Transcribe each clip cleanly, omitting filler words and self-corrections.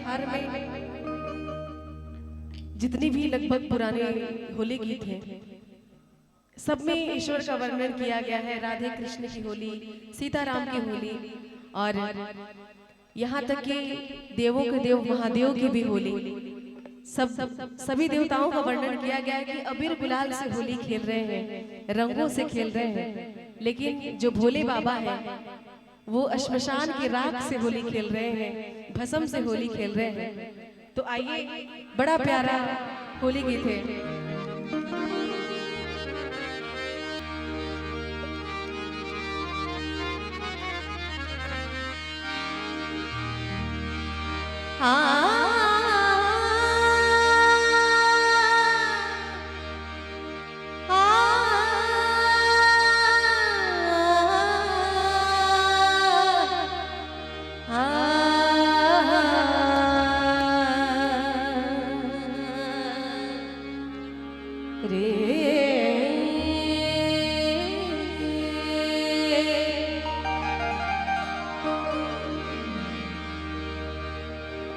बिहार में जितनी भी लगभग पुराने होली गीत हैं, सब में ईश्वर का वर्णन किया गया है। राधे कृष्ण की होली, सीताराम की होली, और यहाँ तक कि देवों के देव महादेव की भी होली। सभी देवताओं का वर्णन किया गया है कि अबीर गुलाल से होली खेल रहे हैं, रंगों से खेल रहे हैं। लेकिन जो भोले बाबा हैं वो श्मशान की राख से होली खेल रहे हैं, भस्म से होली खेल रहे हैं। तो आइए, बड़ा प्यारा होली गीत है।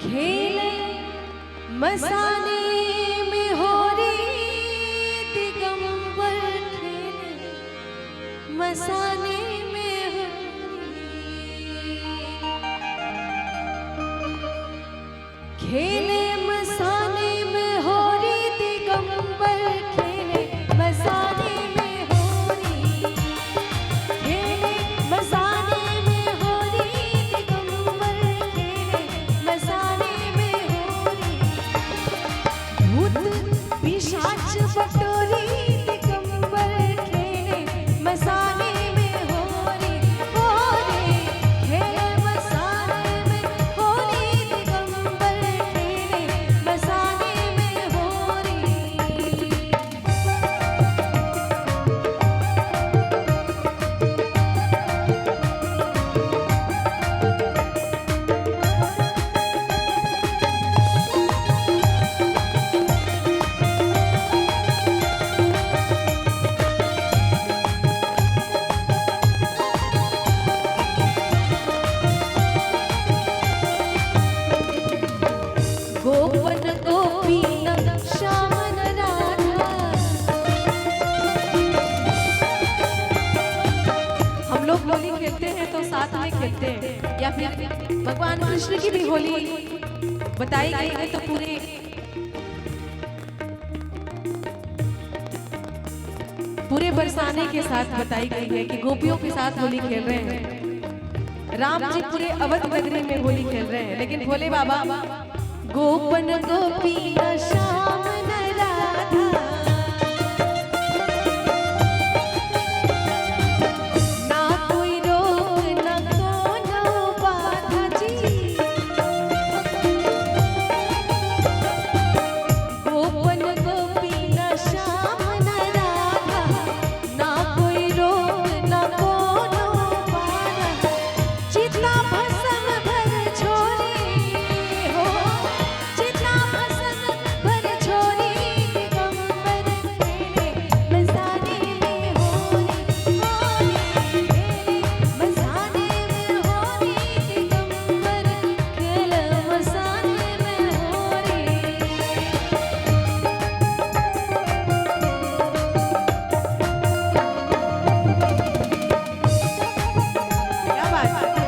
खेले मसाने में हो रही दिगंबर, खेले मसाने में हो खेले मसाने में हो रही दिगंबर, खेले मसाने में हो रही, खेले मसाने में हो रही दिगंबर, खेले मसाने में हो रही। भूत पिशाच बटोरी दिगंबर, खेले मसाने में हो रही, खेले मसाने में हो रही दिगंबर, खेले मसाने में हो रही। गोपन गोपीन श्यामन राधा। हम लोग होली खेलते हैं तो साथ में खेलते हैं, या फिर भगवान कृष्ण की भी होली बताई गई है तो पूरे बरसाने के साथ बताई गई है कि गोपियों के साथ होली खेल रहे हैं। राम जी पूरे अवध नगरी में होली खेल रहे हैं, लेकिन भोले बाबा गोपन गोपी श्याम राधा, ना कोई रोक ना कोनो बाधा जी। गोपन गोपी श्याम राधा, ना कोई रोक ना कोनो बाधा। जितना भस्म भर छोरी हो, जितना भस्म भर छोरी दिगंबर, खेले मसाने में हो रही, खेले मसाने में हो रही दिगंबर, खेले मसाने में हो रही। क्या बात है।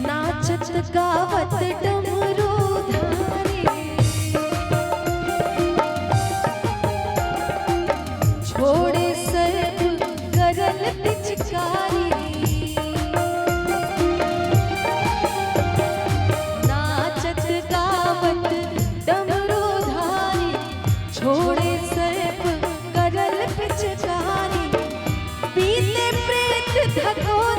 नाचत गावत डमरू धारे, छोड़े सर्प गरल पिचकारी। नाचत गावत डमरू धारे, छोड़े धकोर